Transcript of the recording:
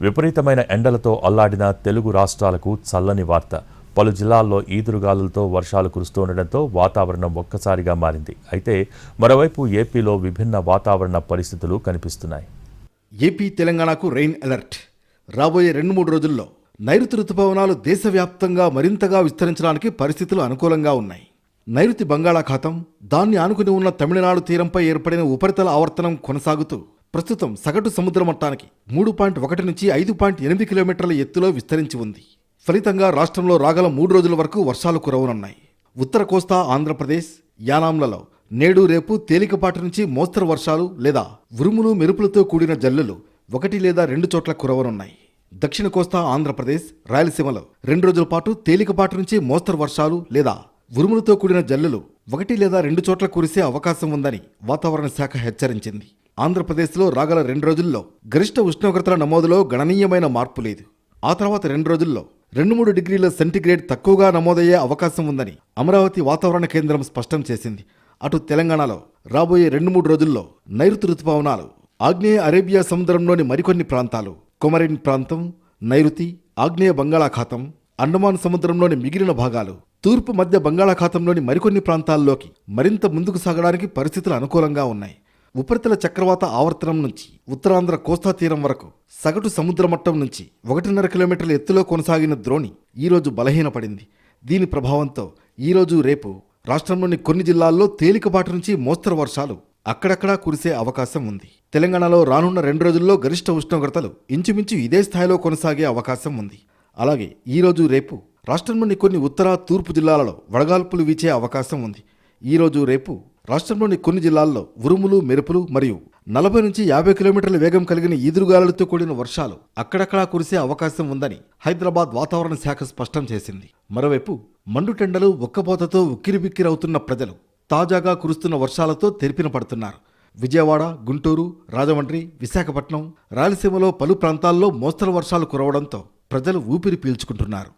విపరీతమైన ఎండలతో అల్లాడిన తెలుగు రాష్ట్రాలకు చల్లని వార్త. పలు జిల్లాల్లో ఈదురుగాలులతో వర్షాలు కురుస్తుండటంతో వాతావరణం ఒక్కసారిగా మారింది. అయితే మరోవైపు ఏపీలో విభిన్న వాతావరణ పరిస్థితులు కనిపిస్తున్నాయి. ఏపీ తెలంగాణకు రెయిన్ అలర్ట్. రాబోయే 2-3 రోజుల్లో నైరుతి రుతుపవనాలు దేశవ్యాప్తంగా మరింతగా విస్తరించడానికి పరిస్థితులు అనుకూలంగా ఉన్నాయి. నైరుతి బంగాళాఖాతం, దాన్ని ఆనుకుని ఉన్న తమిళనాడు తీరంపై ఏర్పడిన ఉపరితల ఆవర్తనం కొనసాగుతూ ప్రస్తుతం సగటు సముద్ర మట్టానికి 3.1 నుంచి 5.8 కిలోమీటర్ల ఎత్తులో విస్తరించి ఉంది. ఫలితంగా రాష్ట్రంలో రాగల 3 రోజుల వరకు వర్షాలు కురవనున్నాయి. ఉత్తర కోస్తా ఆంధ్రప్రదేశ్, యానాంలలో నేడు రేపు తేలికపాటి నుంచి మోస్తరు వర్షాలు లేదా ఉరుములు మెరుపులతో కూడిన జల్లులు 1 లేదా 2 చోట్ల కురవనున్నాయి. దక్షిణ కోస్తా ఆంధ్రప్రదేశ్, రాయలసీమలో 2 రోజుల పాటు తేలికపాటి నుంచి మోస్తరు వర్షాలు లేదా ఉరుములతో కూడిన జల్లులు 1 లేదా 2 చోట్ల కురిసే అవకాశం ఉందని వాతావరణ శాఖ హెచ్చరించింది. ఆంధ్రప్రదేశ్లో రాగల 2 రోజుల్లో గరిష్ట ఉష్ణోగ్రతల నమోదులో గణనీయమైన మార్పు లేదు. ఆ తర్వాత 2 రోజుల్లో 2-3 డిగ్రీల సెంటీగ్రేడ్ తక్కువగా నమోదయ్యే అవకాశం ఉందని అమరావతి వాతావరణ కేంద్రం స్పష్టం చేసింది. అటు తెలంగాణలో రాబోయే 2-3 రోజుల్లో నైరుతి రుతుపవనాలు ఆగ్నేయ అరేబియా సముద్రంలోని మరికొన్ని ప్రాంతాలు, కొమరిన్ ప్రాంతం, నైరుతి ఆగ్నేయ బంగాళాఖాతం, అండమాన్ సముద్రంలోని మిగిలిన భాగాలు, తూర్పు మధ్య బంగాళాఖాతంలోని మరికొన్ని ప్రాంతాల్లోకి మరింత ముందుకు సాగడానికి పరిస్థితులు అనుకూలంగా ఉన్నాయి. ఉపరితల చక్రవాత ఆవర్తనం నుంచి ఉత్తరాంధ్ర కోస్తా తీరం వరకు సగటు సముద్ర మట్టం నుంచి 1.5 కిలోమీటర్ల ఎత్తులో కొనసాగిన ద్రోణి ఈరోజు బలహీనపడింది. దీని ప్రభావంతో ఈరోజు రేపు రాష్ట్రంలోని కొన్ని జిల్లాల్లో తేలికపాటి నుంచి మోస్తరు వర్షాలు అక్కడక్కడా కురిసే అవకాశం ఉంది. తెలంగాణలో రానున్న 2 రోజుల్లో గరిష్ట ఉష్ణోగ్రతలు ఇంచుమించు ఇదే స్థాయిలో కొనసాగే అవకాశం ఉంది. అలాగే ఈరోజు రేపు రాష్ట్రంలోని కొన్ని ఉత్తర తూర్పు జిల్లాలలో వడగాల్పులు వీచే అవకాశం ఉంది. ఈరోజు రేపు రాష్ట్రంలోని కొన్ని జిల్లాల్లో ఉరుములు మెరుపులు మరియు 40 నుంచి 50 కిలోమీటర్ల వేగం కలిగిన ఈదురుగాలులతో కూడిన వర్షాలు అక్కడక్కడా కురిసే అవకాశం ఉందని హైదరాబాద్ వాతావరణ శాఖ స్పష్టం చేసింది. మరోవైపు మండుటెండలు ఉక్కపోతతో ఉక్కిరిబిక్కిరవుతున్న ప్రజలు తాజాగా కురుస్తున్న వర్షాలతో తెరిపిన పడుతున్నారు. విజయవాడ, గుంటూరు, రాజమండ్రి, విశాఖపట్నం, రాయలసీమలో పలు ప్రాంతాల్లో మోస్తరు వర్షాలు కురవడంతో ప్రజలు ఊపిరి పీల్చుకుంటున్నారు.